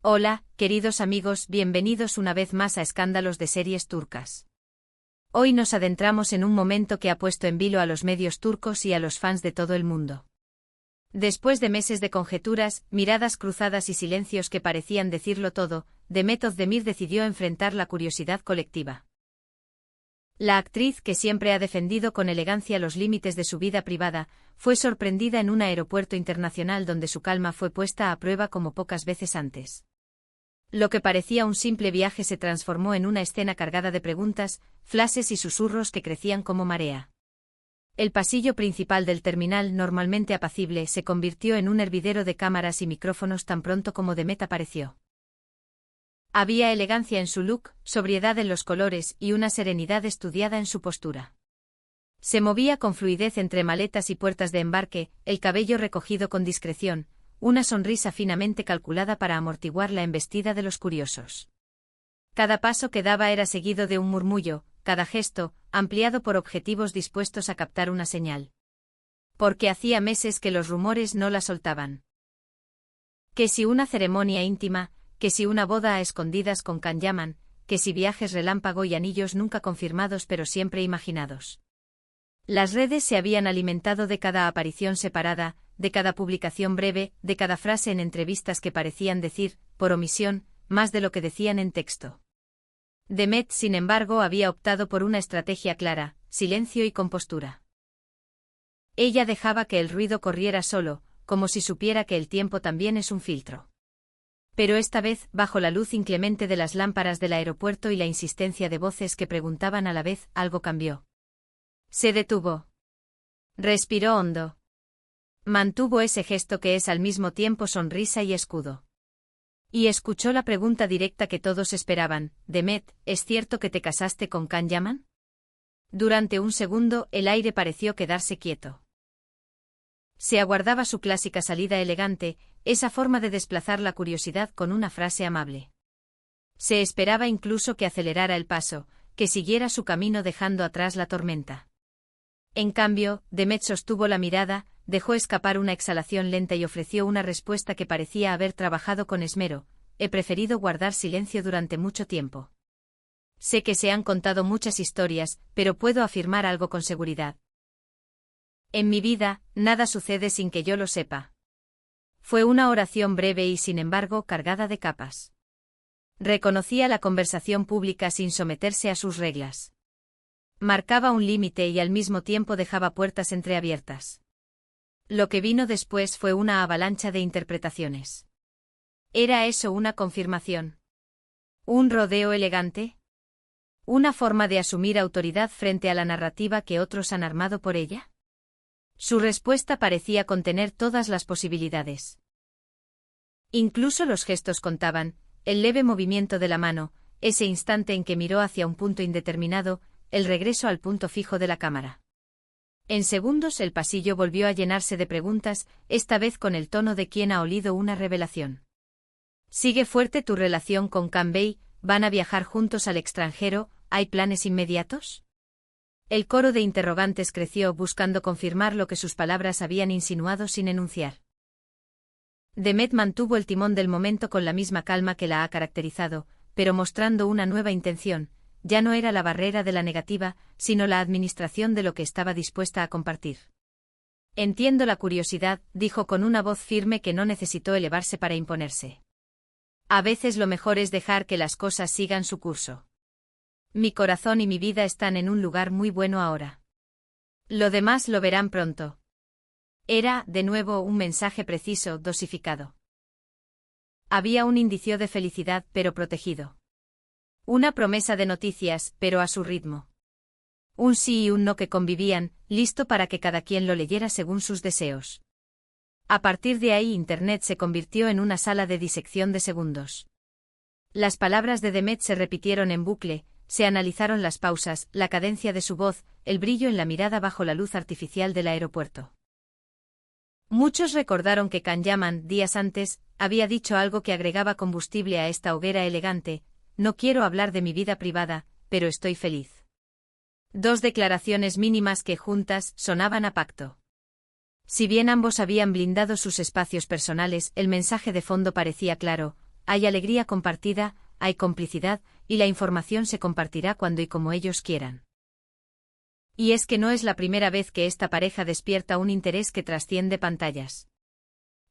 Hola, queridos amigos, bienvenidos una vez más a Escándalos de Series Turcas. Hoy nos adentramos en un momento que ha puesto en vilo a los medios turcos y a los fans de todo el mundo. Después de meses de conjeturas, miradas cruzadas y silencios que parecían decirlo todo, Demet Özdemir decidió enfrentar la curiosidad colectiva. La actriz, que siempre ha defendido con elegancia los límites de su vida privada, fue sorprendida en un aeropuerto internacional donde su calma fue puesta a prueba como pocas veces antes. Lo que parecía un simple viaje se transformó en una escena cargada de preguntas, flashes y susurros que crecían como marea. El pasillo principal del terminal, normalmente apacible, se convirtió en un hervidero de cámaras y micrófonos tan pronto como Demet apareció. Había elegancia en su look, sobriedad en los colores y una serenidad estudiada en su postura. Se movía con fluidez entre maletas y puertas de embarque, el cabello recogido con discreción, una sonrisa finamente calculada para amortiguar la embestida de los curiosos. Cada paso que daba era seguido de un murmullo, cada gesto, ampliado por objetivos dispuestos a captar una señal. Porque hacía meses que los rumores no la soltaban. Que si una ceremonia íntima, que si una boda a escondidas con Can Yaman, que si viajes relámpago y anillos nunca confirmados pero siempre imaginados. Las redes se habían alimentado de cada aparición separada, de cada publicación breve, de cada frase en entrevistas que parecían decir, por omisión, más de lo que decían en texto. Demet, sin embargo, había optado por una estrategia clara: silencio y compostura. Ella dejaba que el ruido corriera solo, como si supiera que el tiempo también es un filtro. Pero esta vez, bajo la luz inclemente de las lámparas del aeropuerto y la insistencia de voces que preguntaban a la vez, algo cambió. Se detuvo. Respiró hondo. Mantuvo ese gesto que es al mismo tiempo sonrisa y escudo. Y escuchó la pregunta directa que todos esperaban: Demet, ¿es cierto que te casaste con Can Yaman? Durante un segundo, el aire pareció quedarse quieto. Se aguardaba su clásica salida elegante, esa forma de desplazar la curiosidad con una frase amable. Se esperaba incluso que acelerara el paso, que siguiera su camino dejando atrás la tormenta. En cambio, Demet sostuvo la mirada, dejó escapar una exhalación lenta y ofreció una respuesta que parecía haber trabajado con esmero: he preferido guardar silencio durante mucho tiempo. Sé que se han contado muchas historias, pero puedo afirmar algo con seguridad. En mi vida, nada sucede sin que yo lo sepa. Fue una oración breve y sin embargo cargada de capas. Reconocía la conversación pública sin someterse a sus reglas. Marcaba un límite y al mismo tiempo dejaba puertas entreabiertas. Lo que vino después fue una avalancha de interpretaciones. ¿Era eso una confirmación? ¿Un rodeo elegante? ¿Una forma de asumir autoridad frente a la narrativa que otros han armado por ella? Su respuesta parecía contener todas las posibilidades. Incluso los gestos contaban, el leve movimiento de la mano, ese instante en que miró hacia un punto indeterminado, el regreso al punto fijo de la cámara. En segundos el pasillo volvió a llenarse de preguntas, esta vez con el tono de quien ha olido una revelación. ¿Sigue fuerte tu relación con Can Bey? ¿Van a viajar juntos al extranjero? ¿Hay planes inmediatos? El coro de interrogantes creció, buscando confirmar lo que sus palabras habían insinuado sin enunciar. Demet mantuvo el timón del momento con la misma calma que la ha caracterizado, pero mostrando una nueva intención. Ya no era la barrera de la negativa, sino la administración de lo que estaba dispuesta a compartir. Entiendo la curiosidad, dijo con una voz firme que no necesitó elevarse para imponerse. A veces lo mejor es dejar que las cosas sigan su curso. Mi corazón y mi vida están en un lugar muy bueno ahora. Lo demás lo verán pronto. Era, de nuevo, un mensaje preciso, dosificado. Había un indicio de felicidad, pero protegido. Una promesa de noticias, pero a su ritmo. Un sí y un no que convivían, listo para que cada quien lo leyera según sus deseos. A partir de ahí Internet se convirtió en una sala de disección de segundos. Las palabras de Demet se repitieron en bucle, se analizaron las pausas, la cadencia de su voz, el brillo en la mirada bajo la luz artificial del aeropuerto. Muchos recordaron que Can Yaman, días antes, había dicho algo que agregaba combustible a esta hoguera elegante: no quiero hablar de mi vida privada, pero estoy feliz. Dos declaraciones mínimas que juntas sonaban a pacto. Si bien ambos habían blindado sus espacios personales, el mensaje de fondo parecía claro: hay alegría compartida, hay complicidad, y la información se compartirá cuando y como ellos quieran. Y es que no es la primera vez que esta pareja despierta un interés que trasciende pantallas.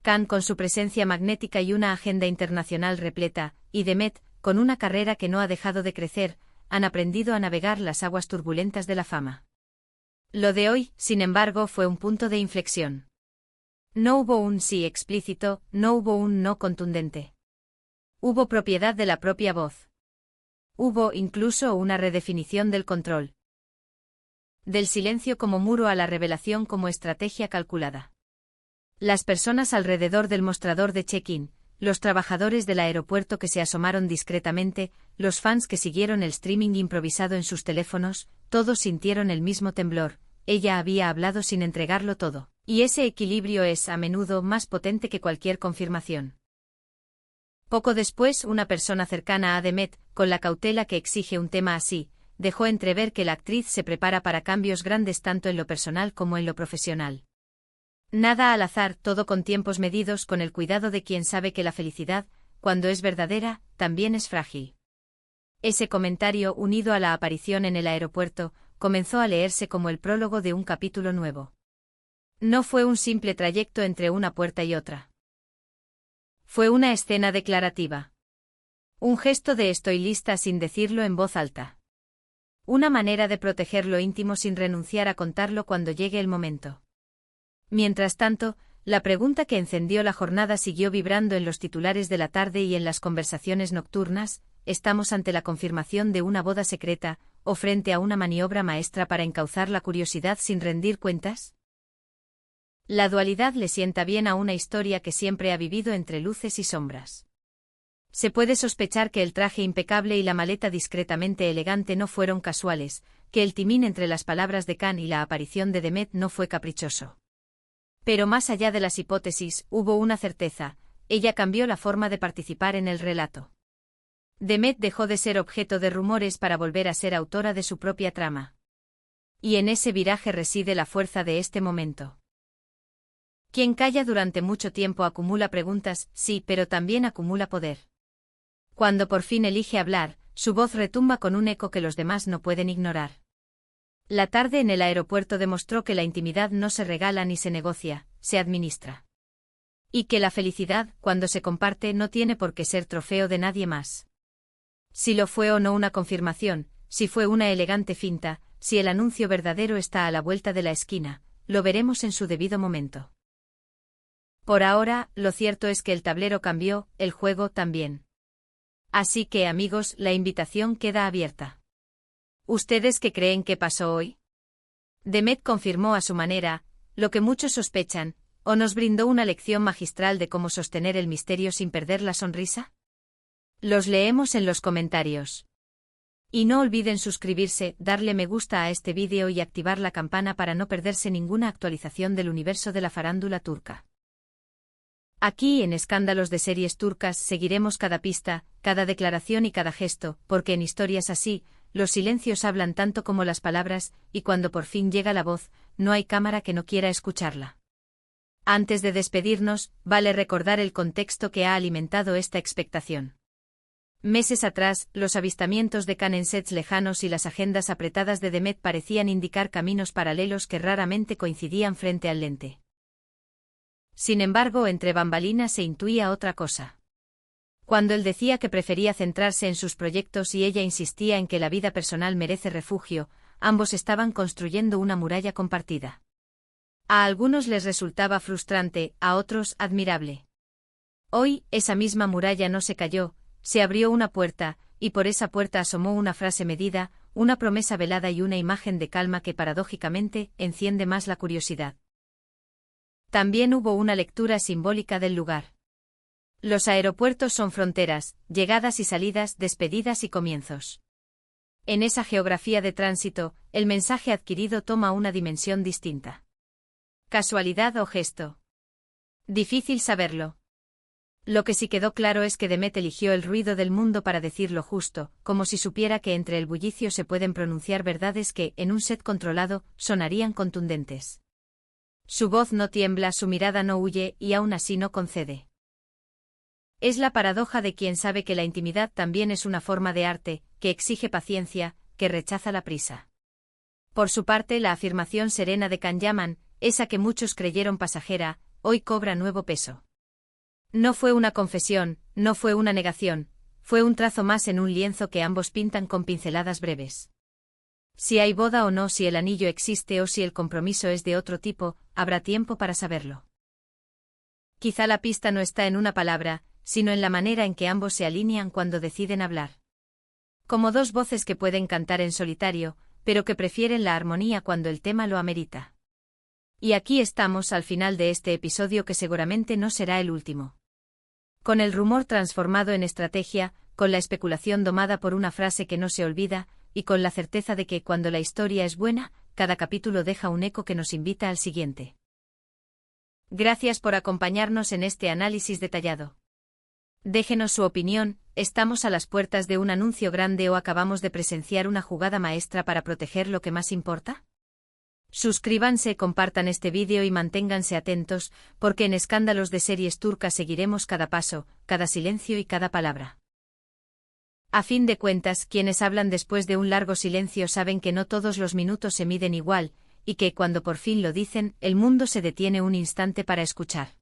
Khan con su presencia magnética y una agenda internacional repleta, y Demet, con una carrera que no ha dejado de crecer, han aprendido a navegar las aguas turbulentas de la fama. Lo de hoy, sin embargo, fue un punto de inflexión. No hubo un sí explícito, no hubo un no contundente. Hubo propiedad de la propia voz. Hubo incluso una redefinición del control. Del silencio como muro a la revelación como estrategia calculada. Las personas alrededor del mostrador de check-in, los trabajadores del aeropuerto que se asomaron discretamente, los fans que siguieron el streaming improvisado en sus teléfonos, todos sintieron el mismo temblor. Ella había hablado sin entregarlo todo, y ese equilibrio es a menudo más potente que cualquier confirmación. Poco después, una persona cercana a Demet, con la cautela que exige un tema así, dejó entrever que la actriz se prepara para cambios grandes tanto en lo personal como en lo profesional. Nada al azar, todo con tiempos medidos, con el cuidado de quien sabe que la felicidad, cuando es verdadera, también es frágil. Ese comentario, unido a la aparición en el aeropuerto, comenzó a leerse como el prólogo de un capítulo nuevo. No fue un simple trayecto entre una puerta y otra. Fue una escena declarativa. Un gesto de estoy lista sin decirlo en voz alta. Una manera de proteger lo íntimo sin renunciar a contarlo cuando llegue el momento. Mientras tanto, la pregunta que encendió la jornada siguió vibrando en los titulares de la tarde y en las conversaciones nocturnas: ¿estamos ante la confirmación de una boda secreta, o frente a una maniobra maestra para encauzar la curiosidad sin rendir cuentas? La dualidad le sienta bien a una historia que siempre ha vivido entre luces y sombras. Se puede sospechar que el traje impecable y la maleta discretamente elegante no fueron casuales, que el timín entre las palabras de Khan y la aparición de Demet no fue caprichoso. Pero más allá de las hipótesis, hubo una certeza: ella cambió la forma de participar en el relato. Demet dejó de ser objeto de rumores para volver a ser autora de su propia trama. Y en ese viraje reside la fuerza de este momento. Quien calla durante mucho tiempo acumula preguntas, sí, pero también acumula poder. Cuando por fin elige hablar, su voz retumba con un eco que los demás no pueden ignorar. La tarde en el aeropuerto demostró que la intimidad no se regala ni se negocia, se administra. Y que la felicidad, cuando se comparte, no tiene por qué ser trofeo de nadie más. Si lo fue o no una confirmación, si fue una elegante finta, si el anuncio verdadero está a la vuelta de la esquina, lo veremos en su debido momento. Por ahora, lo cierto es que el tablero cambió, el juego también. Así que, amigos, la invitación queda abierta. ¿Ustedes qué creen que pasó hoy? Demet confirmó a su manera lo que muchos sospechan, o nos brindó una lección magistral de cómo sostener el misterio sin perder la sonrisa. Los leemos en los comentarios. Y no olviden suscribirse, darle me gusta a este vídeo y activar la campana para no perderse ninguna actualización del universo de la farándula turca. Aquí en Escándalos de Series Turcas seguiremos cada pista, cada declaración y cada gesto, porque en historias así, los silencios hablan tanto como las palabras, y cuando por fin llega la voz, no hay cámara que no quiera escucharla. Antes de despedirnos, vale recordar el contexto que ha alimentado esta expectación. Meses atrás, los avistamientos de Khan en sets lejanos y las agendas apretadas de Demet parecían indicar caminos paralelos que raramente coincidían frente al lente. Sin embargo, entre bambalinas se intuía otra cosa. Cuando él decía que prefería centrarse en sus proyectos y ella insistía en que la vida personal merece refugio, ambos estaban construyendo una muralla compartida. A algunos les resultaba frustrante, a otros admirable. Hoy, esa misma muralla no se cayó, se abrió una puerta, y por esa puerta asomó una frase medida, una promesa velada y una imagen de calma que paradójicamente enciende más la curiosidad. También hubo una lectura simbólica del lugar. Los aeropuertos son fronteras, llegadas y salidas, despedidas y comienzos. En esa geografía de tránsito, el mensaje adquirido toma una dimensión distinta. ¿Casualidad o gesto? Difícil saberlo. Lo que sí quedó claro es que Demet eligió el ruido del mundo para decir lo justo, como si supiera que entre el bullicio se pueden pronunciar verdades que, en un set controlado, sonarían contundentes. Su voz no tiembla, su mirada no huye, y aún así no concede. Es la paradoja de quien sabe que la intimidad también es una forma de arte, que exige paciencia, que rechaza la prisa. Por su parte, la afirmación serena de Kanyaman, esa que muchos creyeron pasajera, hoy cobra nuevo peso. No fue una confesión, no fue una negación, fue un trazo más en un lienzo que ambos pintan con pinceladas breves. Si hay boda o no, si el anillo existe o si el compromiso es de otro tipo, habrá tiempo para saberlo. Quizá la pista no está en una palabra, sino en la manera en que ambos se alinean cuando deciden hablar. Como dos voces que pueden cantar en solitario, pero que prefieren la armonía cuando el tema lo amerita. Y aquí estamos al final de este episodio que seguramente no será el último. Con el rumor transformado en estrategia, con la especulación domada por una frase que no se olvida, y con la certeza de que cuando la historia es buena, cada capítulo deja un eco que nos invita al siguiente. Gracias por acompañarnos en este análisis detallado. Déjenos su opinión, ¿estamos a las puertas de un anuncio grande o acabamos de presenciar una jugada maestra para proteger lo que más importa? Suscríbanse, compartan este vídeo y manténganse atentos, porque en Escándalos de Series Turcas seguiremos cada paso, cada silencio y cada palabra. A fin de cuentas, quienes hablan después de un largo silencio saben que no todos los minutos se miden igual, y que cuando por fin lo dicen, el mundo se detiene un instante para escuchar.